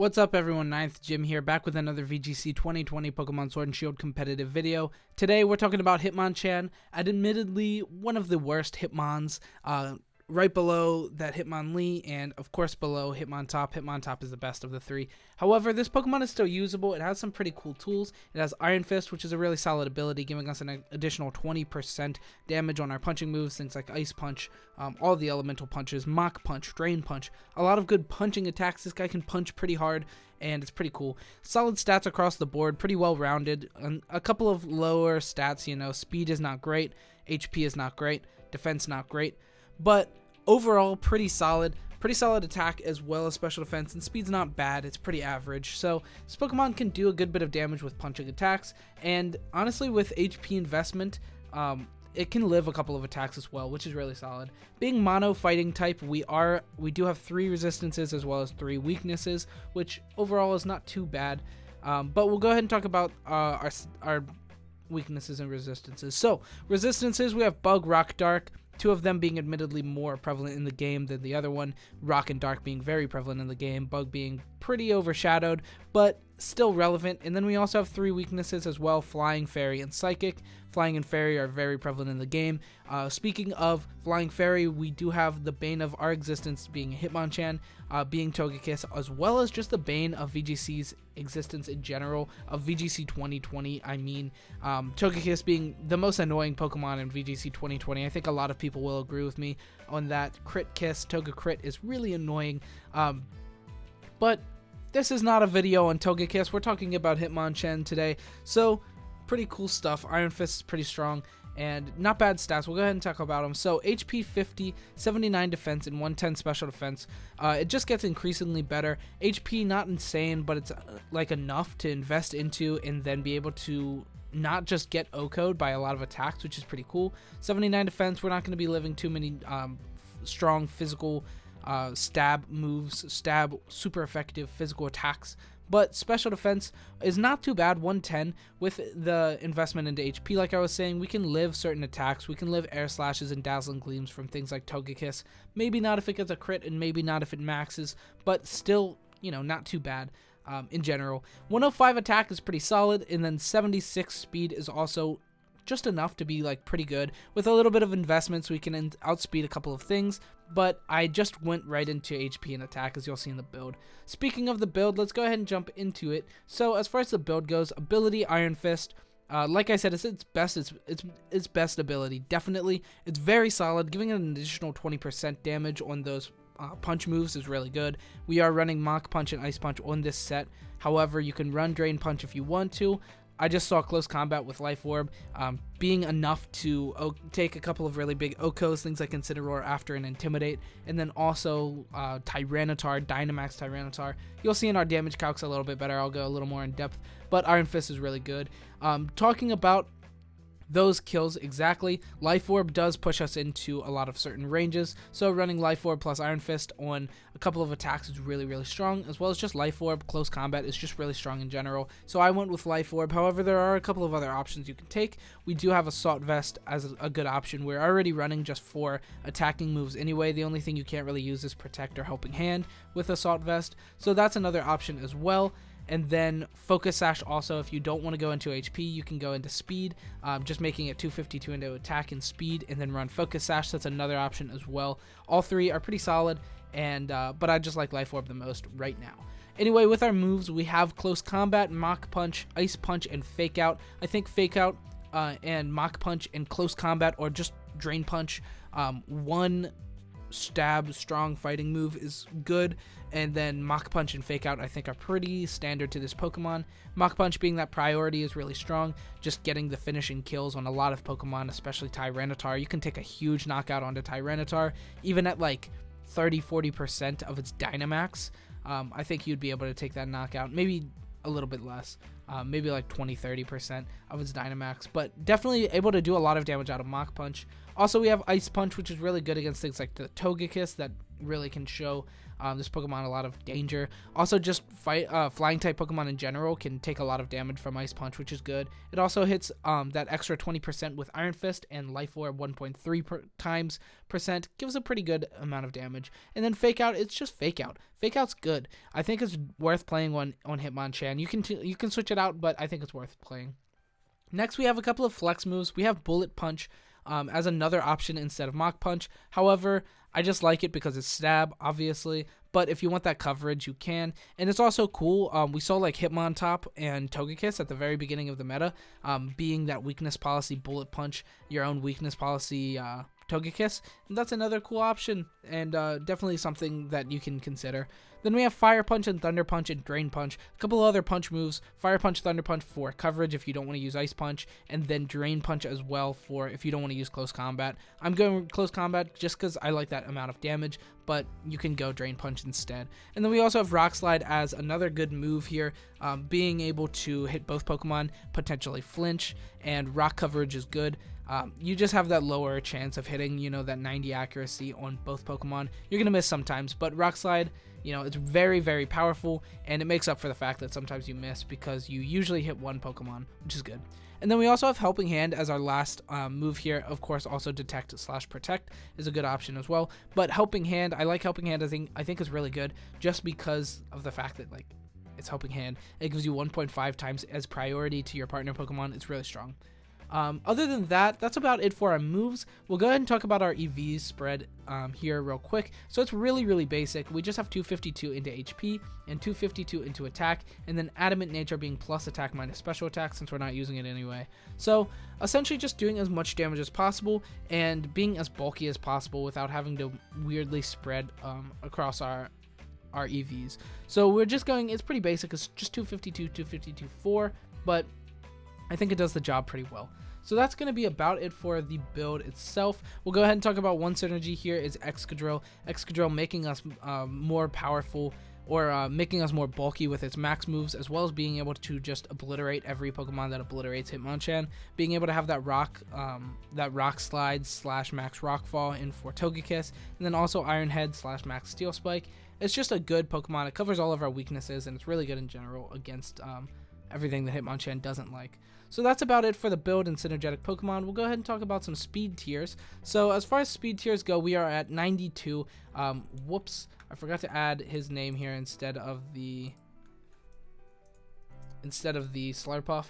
What's up everyone, 9th Jim here, back with another VGC 2020 Pokemon Sword and Shield competitive video. Today we're talking about Hitmonchan, admittedly one of the worst Hitmons, right below that Hitmonlee, and of course below Hitmontop. Hitmontop is the best of the three. However, this Pokemon is still usable. It has some pretty cool tools. It has Iron Fist, which is a really solid ability, giving us an additional 20% damage on our punching moves, things like Ice Punch, all the elemental punches, Mach Punch, Drain Punch, a lot of good punching attacks. This guy can punch pretty hard, and it's pretty cool. Solid stats across the board, pretty well rounded. A couple of lower stats, speed is not great, HP is not great, defense not great, but overall pretty solid attack as well as special defense, and speed's not bad, it's pretty average. So this Pokemon can do a good bit of damage with punching attacks, and honestly with HP investment, it can live a couple of attacks as well, which is really solid. Being mono fighting type, we do have 3 resistances as well as 3 weaknesses, which overall is not too bad. But we'll go ahead and talk about our weaknesses and resistances. So resistances, we have Bug, Rock, Dark. 2 of them being admittedly more prevalent in the game than the other one. Rock and Dark being very prevalent in the game. Bug being pretty overshadowed, but still relevant. And then we also have 3 weaknesses as well: Flying, Fairy, and Psychic. Flying and Fairy are very prevalent in the game. Speaking of Flying Fairy, we do have the bane of our existence being Hitmonchan, being Togekiss, as well as just the bane of VGC's existence in general, of VGC 2020. I mean, Togekiss being the most annoying Pokemon in VGC 2020. I think a lot of people will agree with me on that. Crit Kiss, Togecrit is really annoying. But this is not a video on Togekiss. We're talking about Hitmonchan today. So pretty cool stuff. Iron Fist is pretty strong and not bad stats. We'll go ahead and talk about them. So HP 50, 79 defense, and 110 special defense. It just gets increasingly better. HP not insane, but it's like enough to invest into and then be able to not just get OHKO'd by a lot of attacks, which is pretty cool. 79 defense, we're not going to be living too many strong physical stab moves, super effective physical attacks, but special defense is not too bad. 110 with the investment into HP. Like I was saying, we can live certain attacks. We can live air slashes and dazzling gleams from things like Togekiss. Maybe not if it gets a crit, and maybe not if it maxes, but still, not too bad. In general, 105 attack is pretty solid, and then 76 speed is also just enough to be like pretty good. With a little bit of investments, we can outspeed a couple of things, but I just went right into HP and attack, as you'll see in the build. Speaking of the build, let's go ahead and jump into it. So as far as the build goes, ability Iron Fist, like I said, it's its best ability. Definitely, it's very solid. Giving it an additional 20% damage on those punch moves is really good. We are running Mach Punch and Ice Punch on this set. However, you can run Drain Punch if you want to. I just saw Close Combat with Life Orb being enough to take a couple of really big OHKOs, things like Incineroar after and Intimidate, and then also Tyranitar, Dynamax Tyranitar. You'll see in our damage calcs a little bit better. I'll go a little more in depth, but Iron Fist is really good. Talking about those kills exactly, Life Orb does push us into a lot of certain ranges, so running Life Orb plus Iron Fist on a couple of attacks is really, really strong, as well as just Life Orb. Close Combat is just really strong in general, so I went with Life Orb. However, there are a couple of other options you can take. We do have Assault Vest as a good option. We're already running just 4 attacking moves anyway. The only thing you can't really use is Protect or Helping Hand with Assault Vest, so that's another option as well. And then Focus Sash also, if you don't want to go into HP, you can go into speed, just making it 252 into attack and speed, and then run Focus Sash. That's another option as well. All 3 are pretty solid, and but I just like Life Orb the most right now. Anyway, with our moves, we have Close Combat, Mach Punch, Ice Punch, and Fake Out. I think Fake Out and Mach Punch and Close Combat, or just Drain Punch, one stab strong fighting move is good, and then Mach Punch and Fake Out I think are pretty standard to this Pokemon. Mach Punch being that priority is really strong, just getting the finishing kills on a lot of Pokemon, especially Tyranitar. You can take a huge knockout onto Tyranitar, even at like 30-40% of its Dynamax. I think you'd be able to take that knockout, maybe a little bit less, maybe like 20-30% of its Dynamax, but definitely able to do a lot of damage out of Mach Punch. Also, we have Ice Punch, which is really good against things like the Togekiss that really can show this Pokemon a lot of danger. Also, just flying type Pokemon in general can take a lot of damage from Ice Punch, which is good. It also hits that extra 20% with Iron Fist, and Life Orb 1.3 times percent gives a pretty good amount of damage. And then Fake Out, it's just Fake Out. Fake Out's good. I think it's worth playing on Hitmonchan. You can switch it out, but I think it's worth playing. Next, we have a couple of flex moves. We have Bullet Punch as another option instead of Mach Punch. However, I just like it because it's stab, obviously, but if you want that coverage, you can. And it's also cool. We saw like Hitmontop and Togekiss at the very beginning of the meta, being that weakness policy Bullet Punch, your own weakness policy Togekiss. And that's another cool option, and definitely something that you can consider. Then we have Fire Punch and Thunder Punch and Drain Punch. A couple of other punch moves. Fire Punch, Thunder Punch for coverage if you don't want to use Ice Punch, and then Drain Punch as well for if you don't want to use Close Combat. I'm going Close Combat just because I like that amount of damage, but you can go Drain Punch instead. And then we also have Rock Slide as another good move here, being able to hit both Pokemon, potentially flinch, and rock coverage is good. You just have that lower chance of hitting, that 90 accuracy on both Pokemon. You're going to miss sometimes, but Rock Slide, it's very, very powerful, and it makes up for the fact that sometimes you miss because you usually hit one Pokemon, which is good. And then we also have Helping Hand as our last move here. Of course, also Detect/Protect is a good option as well. But Helping Hand, I like Helping Hand. I think is really good just because of the fact that it's Helping Hand. It gives you 1.5 times as priority to your partner Pokemon. It's really strong. Other than that, that's about it for our moves. We'll go ahead and talk about our EV spread here real quick. So it's really, really basic. We just have 252 into HP and 252 into attack, and then Adamant Nature being plus attack minus special attack since we're not using it anyway. So essentially just doing as much damage as possible and being as bulky as possible without having to weirdly spread across our EVs. So we're just going, it's pretty basic. It's just 252, 252, 4, but I think it does the job pretty well. So that's going to be about it for the build itself. We'll go ahead and talk about one synergy here is Excadrill. Excadrill making us more powerful, or making us more bulky with its max moves, as well as being able to just obliterate every Pokemon that obliterates Hitmonchan. Being able to have that rock slide / max rock fall in for Togekiss, and then also Iron Head / max Steel Spike. It's just a good Pokemon. It covers all of our weaknesses, and it's really good in general against everything that Hitmonchan doesn't like. So that's about it for the build and synergetic Pokemon. We'll go ahead and talk about some speed tiers. So as far as speed tiers go, we are at 92. Whoops, I forgot to add his name here instead of the Slurpuff,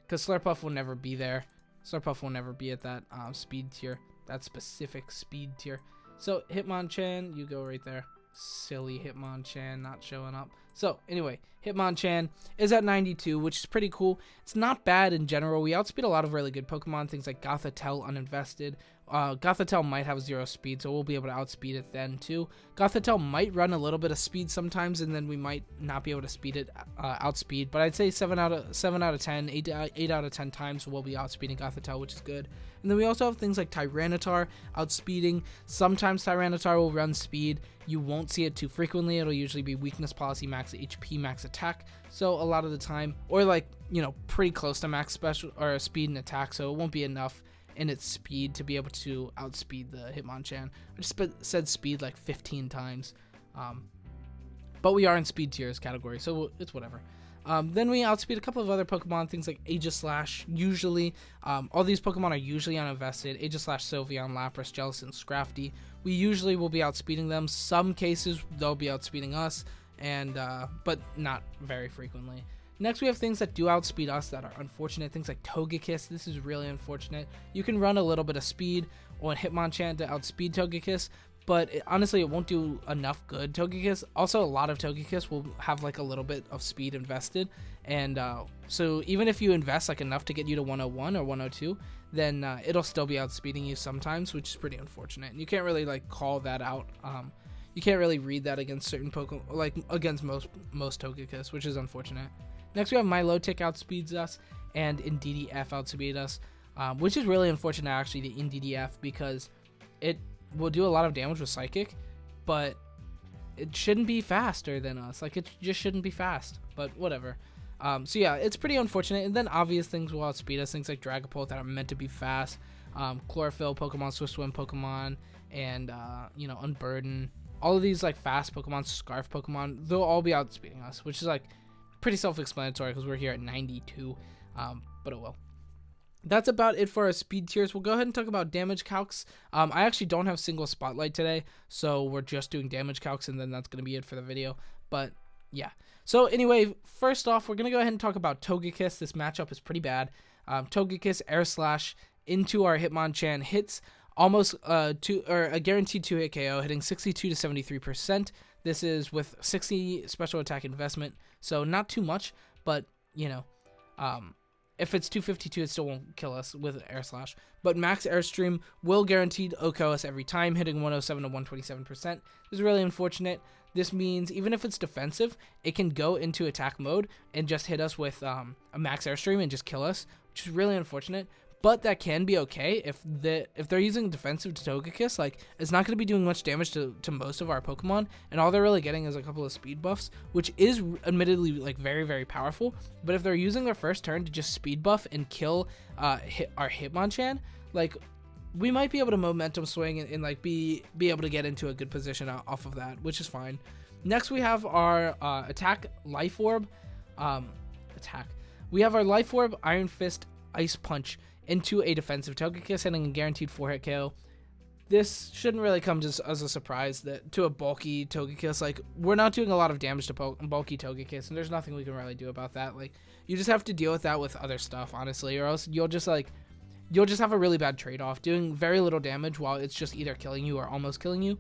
because Slurpuff will never be there. Slurpuff will never be at that speed tier, that specific speed tier. So Hitmonchan, you go right there. Silly Hitmonchan not showing up. So anyway, Hitmonchan is at 92, which is pretty cool. It's not bad in general. We outspeed a lot of really good Pokemon, things like Gothitelle uninvested. Gothitelle might have 0 speed, so we'll be able to outspeed it then too. Gothitelle might run a little bit of speed sometimes, and then we might not be able to outspeed. But I'd say 7 out of 10, 8 out of 10 times we'll be outspeeding Gothitelle, which is good. And then we also have things like Tyranitar outspeeding. Sometimes Tyranitar will run speed. You won't see it too frequently. It'll usually be weakness policy, max HP, max attack. So a lot of the time, or pretty close to max special or speed and attack. So it won't be enough in its speed to be able to outspeed the Hitmonchan. I just said speed like 15 times. But we are in speed tiers category, so it's whatever. Then we outspeed a couple of other Pokemon, things like Aegislash, usually. All these Pokemon are usually uninvested. Aegislash, Sylveon, Lapras, Jellicent, Scrafty. We usually will be outspeeding them. Some cases, they'll be outspeeding us, but not very frequently. Next, we have things that do outspeed us that are unfortunate. Things like Togekiss. This is really unfortunate. You can run a little bit of speed on Hitmonchan to outspeed Togekiss, but honestly, it won't do enough good. Togekiss, also a lot of Togekiss will have a little bit of speed invested, and so even if you invest enough to get you to 101 or 102, then it'll still be outspeeding you sometimes, which is pretty unfortunate. And you can't really call that out. You can't really read that against certain Pokemon, against most Togekiss, which is unfortunate. Next, we have Milotic outspeeds us, and Indeedee outspeed us, which is really unfortunate, actually, the Indeedee, because it will do a lot of damage with Psychic, but it shouldn't be faster than us. It just shouldn't be fast, but whatever. So yeah, it's pretty unfortunate. And then obvious things will outspeed us, things like Dragapult that are meant to be fast, Chlorophyll Pokemon, Swift Swim Pokemon, and Unburden, all of these like fast Pokemon, Scarf Pokemon, they'll all be outspeeding us, which is like pretty self-explanatory because we're here at 92. But it will. That's about it for our speed tiers. We'll go ahead and talk about damage calcs. I actually don't have single spotlight today, so we're just doing damage calcs, and then that's going to be it for the video. But yeah. So anyway, first off, we're going to go ahead and talk about Togekiss. This matchup is pretty bad. Togekiss Air Slash into our Hitmonchan hits almost a guaranteed 2-hit KO, hitting 62 to 73%. This is with 60 special attack investment, so not too much, but you know, if it's 252, it still won't kill us with Air Slash. But Max Airstream will guaranteed OHKO us every time, hitting 107 to 127%. This is really unfortunate. This means even if it's defensive, it can go into attack mode and just hit us with a Max Airstream and just kill us, which is really unfortunate. But that can be okay if they're using defensive to Togekiss. Like, it's not going to be doing much damage to most of our Pokemon, and all they're really getting is a couple of speed buffs, which is admittedly like very, very powerful. But if they're using their first turn to just speed buff and kill our Hitmonchan, like, we might be able to momentum swing and like be able to get into a good position off of that, which is fine. Next, we have our attack Life Orb. We have our Life Orb Iron Fist Ice Punch into a defensive Togekiss, hitting a guaranteed 4-hit KO. This shouldn't really come just as a surprise that to a bulky Togekiss. Like, we're not doing a lot of damage to bulky Togekiss, and there's nothing we can really do about that. Like, you just have to deal with that with other stuff, honestly, or else you'll just have a really bad trade-off, doing very little damage while it's just either killing you or almost killing you.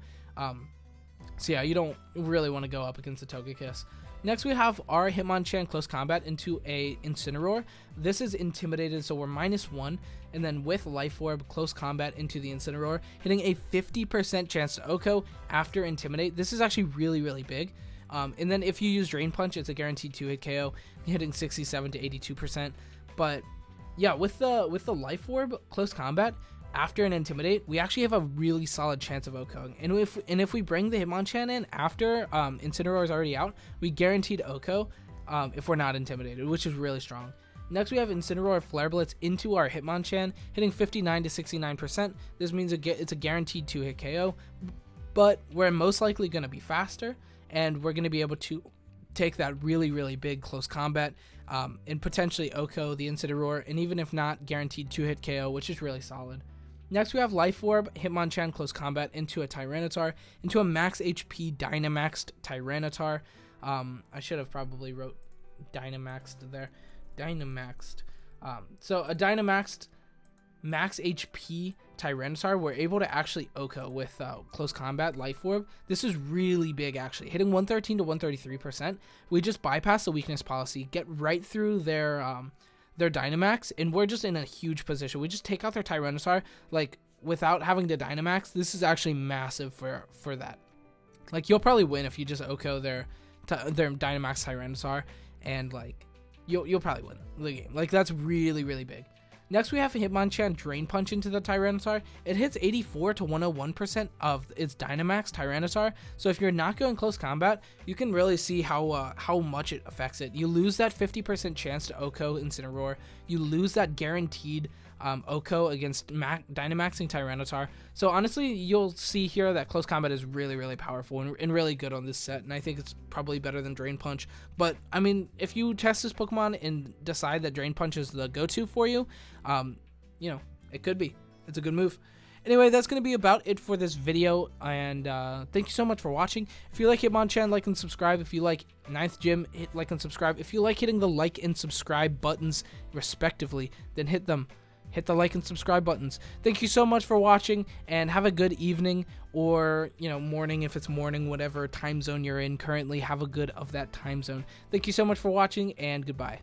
So yeah, you don't really want to go up against a Togekiss. Next, we have our Hitmonchan Close Combat into a Incineroar. This is Intimidated, so we're -1, and then with Life Orb, Close Combat into the Incineroar, hitting a 50% chance to OHKO after Intimidate. This is actually really, really big. And then if you use Drain Punch, it's a guaranteed 2-hit KO, hitting 67 to 82%. But yeah, with the Life Orb Close Combat, after an Intimidate, we actually have a really solid chance of OHKOing. And if we bring the Hitmonchan in after Incineroar is already out, we guaranteed OHKO if we're not Intimidated, which is really strong. Next, we have Incineroar Flare Blitz into our Hitmonchan, hitting 59 to 69%. This means it's a guaranteed 2-hit KO, but we're most likely going to be faster, and we're going to be able to take that really, really big close combat and potentially OHKO the Incineroar, and even if not, guaranteed 2-hit KO, which is really solid. Next, we have Life Orb, Hitmonchan Close Combat into a Tyranitar, into a max HP Dynamaxed Tyranitar. I should have probably wrote Dynamaxed there. Dynamaxed. So a Dynamaxed max HP Tyranitar, we're able to actually OHKO with Close Combat Life Orb. This is really big, actually. Hitting 113 to 133%. We just bypass the weakness policy, get right through their Dynamax, and we're just in a huge position. We just take out their Tyranitar, like, without having to Dynamax. This is actually massive for that. Like, you'll probably win if you just OHKO their Dynamax Tyranitar, and, like, you'll probably win the game. Like, that's really, really big. Next, we have a Hitmonchan Drain Punch into the Tyranitar. It hits 84 to 101% of its Dynamax Tyranitar. So if you're not going close combat, you can really see how much it affects it. You lose that 50% chance to OHKO Incineroar. You lose that guaranteed OHKO against Dynamaxing Tyranitar. So honestly, you'll see here that close combat is really, really powerful and really good on this set, and I think it's probably better than Drain Punch. But I mean, if you test this Pokemon and decide that Drain Punch is the go-to for you, you know, it could be. It's a good move. Anyway, that's going to be about it for this video, and thank you so much for watching. If you like Hitmonchan, like and subscribe. If you like Ninth Gym, hit like and subscribe. If you like hitting the like and subscribe buttons respectively, then hit them. Hit the like and subscribe buttons. Thank you so much for watching, and have a good evening, or, you know, morning if it's morning, whatever time zone you're in currently. Have a good of that time zone. Thank you so much for watching, and goodbye.